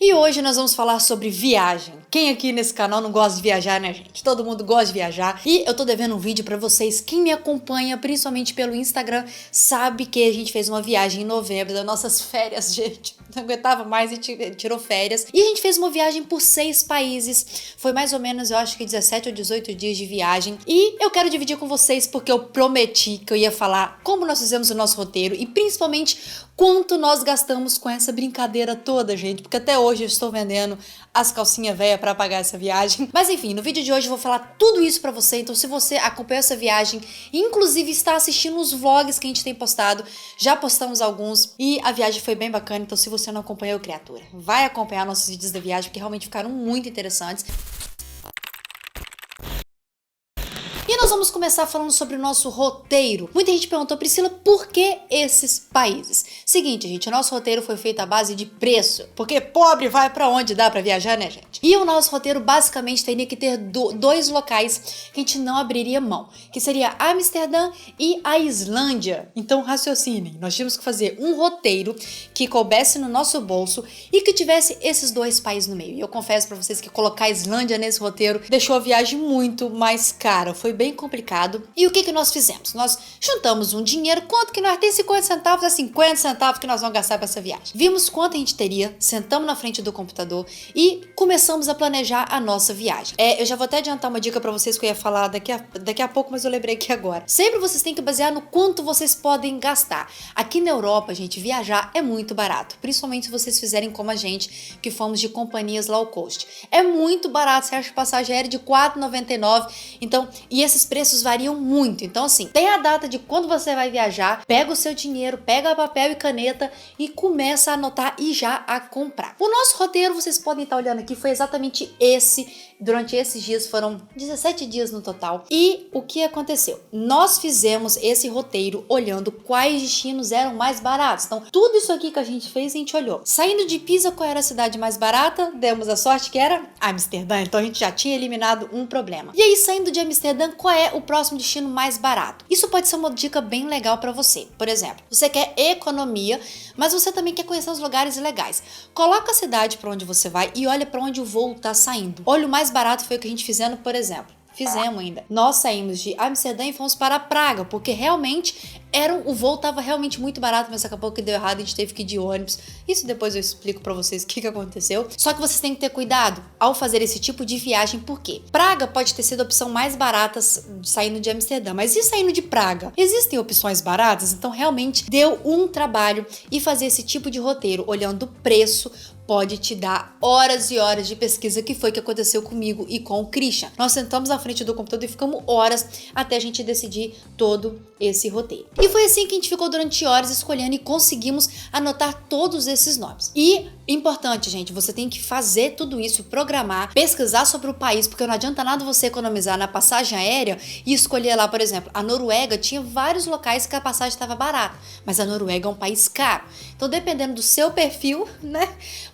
E hoje nós vamos falar sobre viagem. Quem aqui nesse canal não gosta de viajar, né, gente? Todo mundo gosta de viajar. E eu tô devendo um vídeo pra vocês. Quem me acompanha, principalmente pelo Instagram, sabe que a gente fez uma viagem em novembro, das nossas férias, gente. Não aguentava mais e tirou férias. E a gente fez uma viagem por 6 países. Foi mais ou menos, eu acho que 17 ou 18 dias de viagem. E eu quero dividir com vocês porque eu prometi que eu ia falar como nós fizemos o nosso roteiro e principalmente quanto nós gastamos com essa brincadeira toda, gente. Porque até hoje eu estou vendendo as calcinhas velhas para pagar essa viagem. Mas enfim, no vídeo de hoje eu vou falar tudo isso para você. Então se você acompanhou essa viagem, inclusive está assistindo os vlogs que a gente tem postado, já postamos alguns e a viagem foi bem bacana. Então se você não acompanhou, criatura, vai acompanhar nossos vídeos da viagem porque realmente ficaram muito interessantes. E nós vamos começar falando sobre o nosso roteiro. Muita gente perguntou, Priscila, por que esses países? Seguinte, gente, o nosso roteiro foi feito à base de preço, porque pobre vai pra onde dá pra viajar, né, gente? E o nosso roteiro basicamente teria que ter dois locais que a gente não abriria mão, que seria Amsterdã e a Islândia. Então, raciocinem, nós tínhamos que fazer um roteiro que coubesse no nosso bolso e que tivesse esses dois países no meio. E eu confesso pra vocês que colocar a Islândia nesse roteiro deixou a viagem muito mais cara. Foi bem complicado. E o que nós fizemos? Nós juntamos um dinheiro, quanto que nós temos 50 centavos, é 50 centavos que nós vamos gastar para essa viagem. Vimos quanto a gente teria, sentamos na frente do computador e começamos a planejar a nossa viagem. Eu já vou até adiantar uma dica para vocês que eu ia falar daqui a pouco, mas eu lembrei aqui agora. Sempre vocês têm que basear no quanto vocês podem gastar. Aqui na Europa, gente, viajar é muito barato, principalmente se vocês fizerem como a gente, que fomos de companhias low cost. É muito barato, você acha que passagem aérea de R$ 4,99, então, e esses preços variam muito. Então, assim, tem a data de quando você vai viajar, pega o seu dinheiro, pega papel e caneta e começa a anotar e já a comprar. O nosso roteiro, vocês podem estar olhando aqui, foi exatamente esse. Durante esses dias, foram 17 dias no total. E o que aconteceu? Nós fizemos esse roteiro olhando quais destinos eram mais baratos. Então, tudo isso aqui que a gente fez, a gente olhou. Saindo de Pisa, qual era a cidade mais barata? Demos a sorte que era Amsterdã. Então, a gente já tinha eliminado um problema. E aí, saindo de Amsterdã, qual é o próximo destino mais barato? Isso pode ser uma dica bem legal para você. Por exemplo, você quer economia, mas você também quer conhecer os lugares legais. Coloca a cidade para onde você vai e olha para onde o voo tá saindo. Olha, o mais barato foi o que a gente fizemos, por exemplo. Fizemos ainda. Nós saímos de Amsterdã e fomos para Praga, porque realmente o voo estava realmente muito barato, mas acabou que deu errado, a gente teve que ir de ônibus. Isso depois eu explico para vocês o que aconteceu. Só que vocês têm que ter cuidado ao fazer esse tipo de viagem, porque Praga pode ter sido a opção mais barata saindo de Amsterdã, mas e saindo de Praga? Existem opções baratas, então realmente deu um trabalho e fazer esse tipo de roteiro, olhando o preço, pode te dar horas e horas de pesquisa, que foi o que aconteceu comigo e com o Christian. Nós sentamos na frente do computador e ficamos horas até a gente decidir todo esse roteiro. E foi assim que a gente ficou durante horas escolhendo e conseguimos anotar todos esses nomes. E importante, gente, você tem que fazer tudo isso, programar, pesquisar sobre o país, porque não adianta nada você economizar na passagem aérea e escolher lá, por exemplo, a Noruega tinha vários locais que a passagem estava barata, mas a Noruega é um país caro. Então, dependendo do seu perfil, né,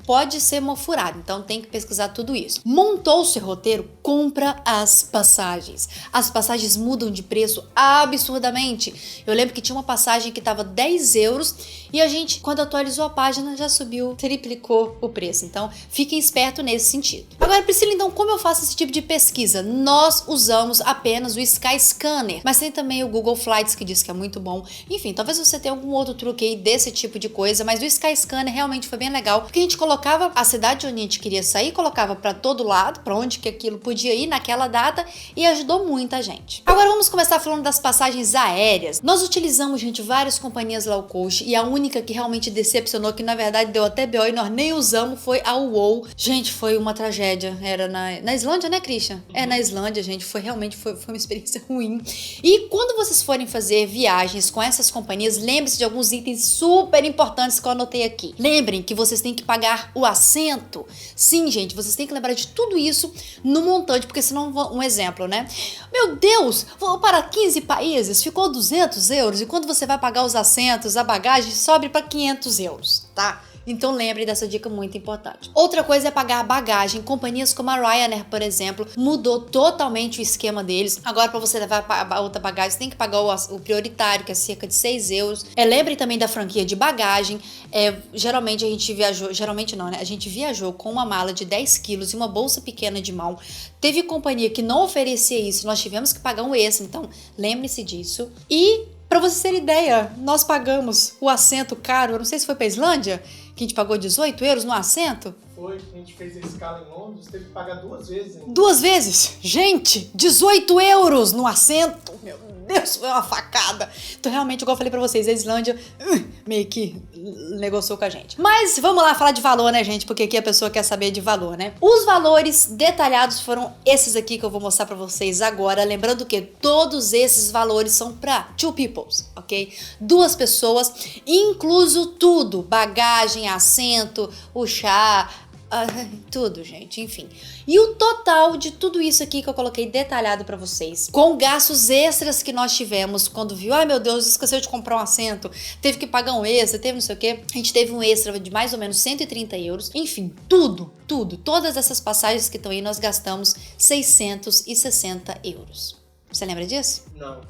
pode ser uma furada. Então, tem que pesquisar tudo isso. Montou o seu roteiro, compra as passagens. As passagens mudam de preço absurdamente. Eu lembro que tinha uma passagem que estava 10 euros e a gente, quando atualizou a página, já subiu, triplicou o preço. Então, fiquem espertos nesse sentido. Agora, Priscila, então, como eu faço esse tipo de pesquisa? Nós usamos apenas o Skyscanner, mas tem também o Google Flights, que diz que é muito bom. Enfim, talvez você tenha algum outro truque aí desse tipo de coisa, mas o Skyscanner realmente foi bem legal, porque a gente colocava a cidade onde a gente queria sair, colocava para todo lado, para onde que aquilo podia ir naquela data, e ajudou muita gente. Agora vamos começar falando das passagens aéreas. Nós utilizamos, gente, várias companhias low cost, e a única que realmente decepcionou, que na verdade deu até BO e nós nem usamos, foi a WOW. Gente, foi uma tragédia. Era na Islândia, né, Christian? É, na Islândia, gente, foi uma experiência ruim. E quando vocês forem fazer viagens com essas companhias, lembre-se de alguns itens super importantes que eu anotei aqui. Lembrem que vocês têm que pagar o assento. Sim, gente, vocês têm que lembrar de tudo isso no montante, porque senão, um exemplo, né? Meu Deus, vou para 15 países, ficou 200 euros, e quando você vai pagar os assentos, a bagagem, sobe para 500 euros, tá? Então lembre dessa dica muito importante. Outra coisa é pagar bagagem. Companhias como a Ryanair, por exemplo, mudou totalmente o esquema deles. Agora, para você levar a outra bagagem, você tem que pagar o prioritário, que é cerca de 6 euros. Lembre também da franquia de bagagem. Geralmente a gente viajou, geralmente não, né? A gente viajou com uma mala de 10 quilos e uma bolsa pequena de mão. Teve companhia que não oferecia isso, nós tivemos que pagar um extra, então lembre-se disso. E, para você ter ideia, nós pagamos o assento caro, eu não sei se foi pra Islândia, que a gente pagou 18 euros no assento. Foi, a gente fez a escala em Londres, teve que pagar 2 vezes ainda. 2 vezes? Gente, 18 euros no assento, meu Deus, foi uma facada. Então realmente, igual eu falei pra vocês, a Islândia meio que negociou com a gente. Mas vamos lá falar de valor, né, gente? Porque aqui a pessoa quer saber de valor, né? Os valores detalhados foram esses aqui que eu vou mostrar pra vocês agora. Lembrando que todos esses valores são pra two peoples, ok? 2 pessoas, incluso tudo. Bagagem, assento, o chá... tudo, gente, enfim. E o total de tudo isso aqui que eu coloquei detalhado pra vocês, com gastos extras que nós tivemos quando viu, ai meu Deus, esqueceu de comprar um assento, teve que pagar um extra, teve não sei o que, a gente teve um extra de mais ou menos 130 euros, enfim, tudo, todas essas passagens que estão aí, nós gastamos 660 euros. Você lembra disso? Não.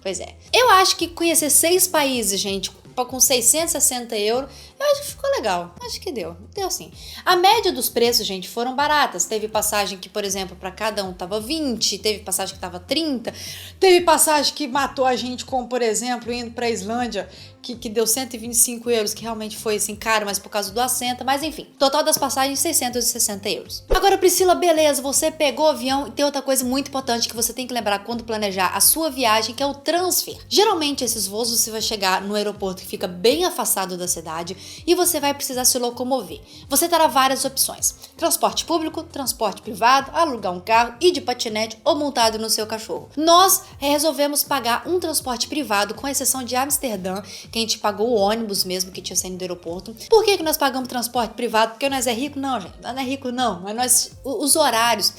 Pois é. Eu acho que conhecer 6 países, gente, com 660 euros, eu acho que ficou legal. Acho que deu sim. A média dos preços, gente, foram baratas. Teve passagem que, por exemplo, para cada um tava 20, teve passagem que tava 30, teve passagem que matou a gente, como, por exemplo, indo pra Islândia, que deu 125 euros, que realmente foi, assim, caro, mas por causa do assento, mas enfim. Total das passagens, 660 euros. Agora, Priscila, beleza, você pegou o avião e tem outra coisa muito importante que você tem que lembrar quando planejar a sua viagem, que é o transfer. Geralmente, esses voos você vai chegar no aeroporto que fica bem afastado da cidade e você vai precisar se locomover. Você terá várias opções: transporte público, transporte privado, alugar um carro, ir de patinete ou montado no seu cachorro. Nós resolvemos pagar um transporte privado, com exceção de Amsterdã, que a gente pagou o ônibus mesmo que tinha saído do aeroporto. Por que nós pagamos transporte privado? Porque nós é rico? Não, gente, nós não é rico não, mas nós, os horários,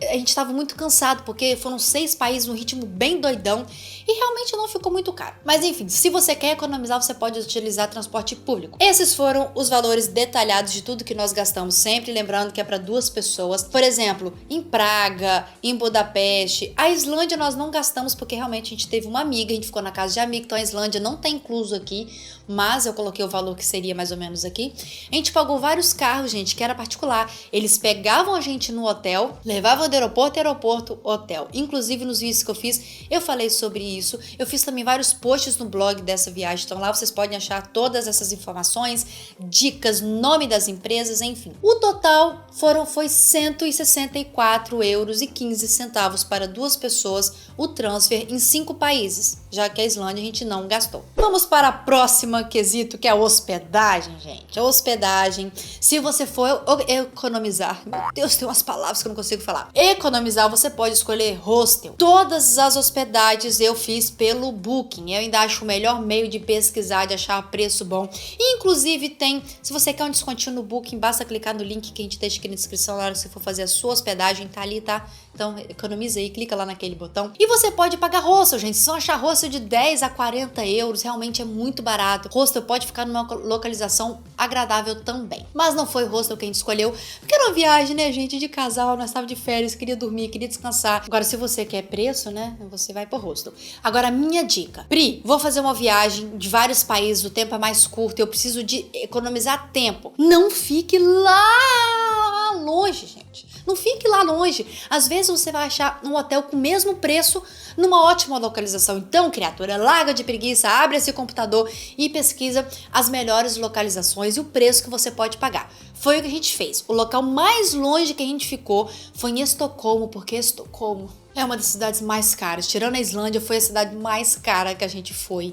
a gente estava muito cansado, porque foram 6 países num ritmo bem doidão e realmente não ficou muito caro. Mas enfim, se você quer economizar, você pode utilizar transporte público. Esses foram os valores detalhados de tudo que nós gastamos, sempre lembrando que é para 2 pessoas. Por exemplo, em Praga, em Budapeste, a Islândia nós não gastamos porque realmente a gente teve uma amiga, a gente ficou na casa de amiga, então a Islândia não tá incluso aqui, mas eu coloquei o valor que seria mais ou menos aqui. A gente pagou vários carros, gente, que era particular. Eles pegavam a gente no hotel, levavam do aeroporto, hotel. Inclusive nos vídeos que eu fiz, eu falei sobre isso. Eu fiz também vários posts no blog dessa viagem, então lá vocês podem achar todas essas informações, dicas, nome das empresas, enfim. O total foi 164 euros e 15 centavos para 2 pessoas, o transfer em 5 países, já que a Islândia a gente não gastou. Vamos para a próxima quesito, que é a hospedagem, gente. A hospedagem, se você for economizar, meu Deus, tem umas palavras que eu não consigo falar. Economizar, você pode escolher hostel. Todas as hospedagens eu fiz pelo Booking. Eu ainda acho o melhor meio de pesquisar, de achar preço bom. Inclusive tem, se você quer um descontinho no Booking, basta clicar no link que a gente deixa aqui na descrição na hora que você for fazer a sua hospedagem, tá ali, tá? Então economiza aí, clica lá naquele botão. E você pode pagar hostel, gente. Se você achar hostel de 10 a 40 euros, realmente é muito barato. Hostel pode ficar numa localização agradável também. Mas não foi o hostel que a gente escolheu, porque era uma viagem, né, gente, de casal, nós estávamos de férias, queria dormir, queria descansar. Agora, se você quer preço, né, você vai pro hostel. Agora, minha dica. Pri, vou fazer uma viagem de vários países, o tempo é mais curto, eu preciso de economizar tempo. Não fique lá longe, gente. Não fique lá longe. Às vezes você vai achar um hotel com o mesmo preço numa ótima localização. Então, criatura, larga de preguiça, abre esse computador e pesquisa as melhores localizações e o preço que você pode pagar. Foi o que a gente fez. O local mais longe que a gente ficou foi em Estocolmo, porque Estocolmo é uma das cidades mais caras. Tirando a Islândia, foi a cidade mais cara que a gente foi.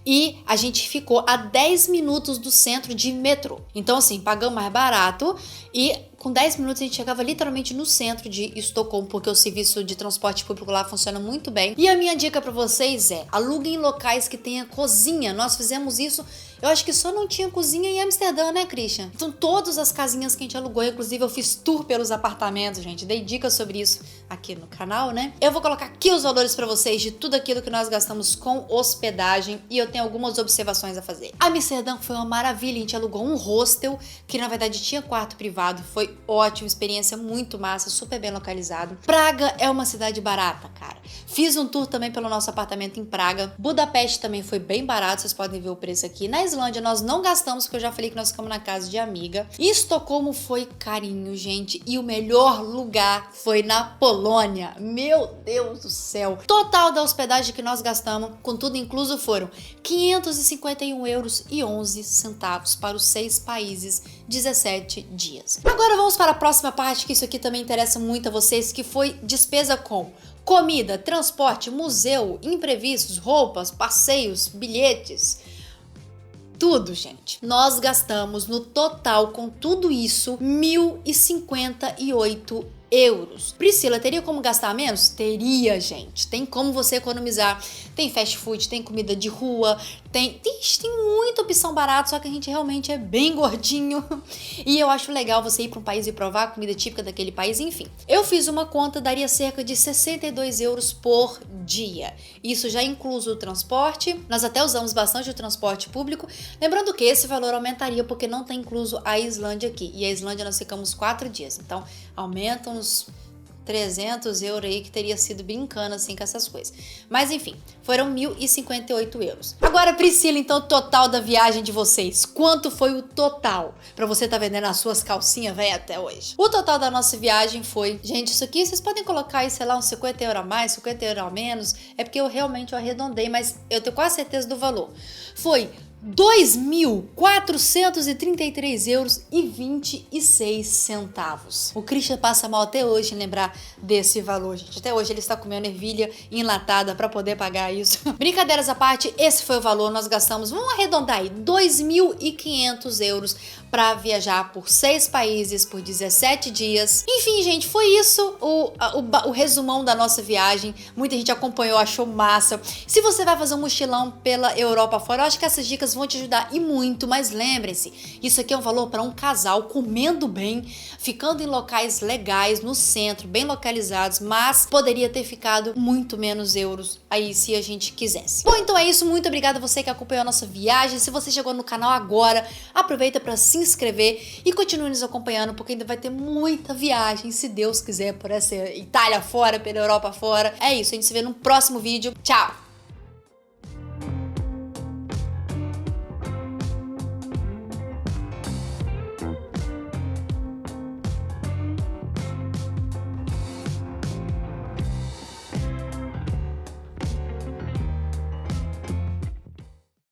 E a gente ficou a 10 minutos do centro de metrô. Então, assim, pagamos mais barato e com 10 minutos a gente chegava literalmente no centro de Estocolmo, porque o serviço de transporte público lá funciona muito bem. E a minha dica para vocês é: aluguem locais que tenha cozinha. Nós fizemos isso Eu acho que só não tinha cozinha em Amsterdã, né, Christian? Então todas as casinhas que a gente alugou, inclusive eu fiz tour pelos apartamentos, gente, dei dicas sobre isso aqui no canal, né? Eu vou colocar aqui os valores pra vocês de tudo aquilo que nós gastamos com hospedagem e eu tenho algumas observações a fazer. Amsterdã foi uma maravilha, a gente alugou um hostel que na verdade tinha quarto privado, foi ótimo, experiência muito massa, super bem localizado. Praga é uma cidade barata, cara. Fiz um tour também pelo nosso apartamento em Praga. Budapeste também foi bem barato, vocês podem ver o preço aqui. Na Islândia nós não gastamos, porque eu já falei que nós ficamos na casa de amiga. E Estocolmo foi carinho, gente. E o melhor lugar foi na Polônia. Meu Deus do céu. Total da hospedagem que nós gastamos, com tudo incluso, foram 551 euros e 11 centavos para os 6 países, 17 dias. Agora vamos para a próxima parte, que isso aqui também interessa muito a vocês, que foi despesa com comida, transporte, museu, imprevistos, roupas, passeios, bilhetes. Tudo, gente. Nós gastamos no total com tudo isso 1.058 euros. Priscila, teria como gastar menos? Teria, gente. Tem como você economizar. Tem fast food, tem comida de rua, tem muita opção barata, só que a gente realmente é bem gordinho. E eu acho legal você ir para um país e provar a comida típica daquele país, enfim. Eu fiz uma conta, daria cerca de 62 euros por dia. Isso já incluso o transporte. Nós até usamos bastante o transporte público. Lembrando que esse valor aumentaria porque não tem incluso a Islândia aqui. E a Islândia nós ficamos 4 dias. Então, aumenta uns 300 euros aí, que teria sido brincando assim com essas coisas. Mas enfim, foram 1.058 euros. Agora, Priscila, então o total da viagem de vocês, quanto foi o total? Pra você tá vendendo as suas calcinhas, velho, até hoje. O total da nossa viagem foi, gente, isso aqui vocês podem colocar aí, sei lá, uns 50 euros a mais, 50 euros a menos, é porque eu realmente arredondei, mas eu tenho quase certeza do valor. Foi 2.433 euros e 26 centavos. O Christian passa mal até hoje em lembrar desse valor, gente. Até hoje ele está comendo ervilha enlatada para poder pagar isso. Brincadeiras à parte, esse foi o valor. Nós gastamos, vamos arredondar aí, 2.500 euros para viajar por 6 países por 17 dias. Enfim, gente, foi isso o resumão da nossa viagem. Muita gente acompanhou, achou massa. Se você vai fazer um mochilão pela Europa fora, eu acho que essas dicas vão te ajudar e muito, mas lembrem-se, isso aqui é um valor para um casal comendo bem, ficando em locais legais, no centro, bem localizados, mas poderia ter ficado muito menos euros aí se a gente quisesse. Bom, então é isso, muito obrigada a você que acompanhou a nossa viagem. Se você chegou no canal agora, aproveita para se inscrever e continue nos acompanhando, porque ainda vai ter muita viagem, se Deus quiser, por essa Itália fora, pela Europa fora. É isso, a gente se vê no próximo vídeo. Tchau!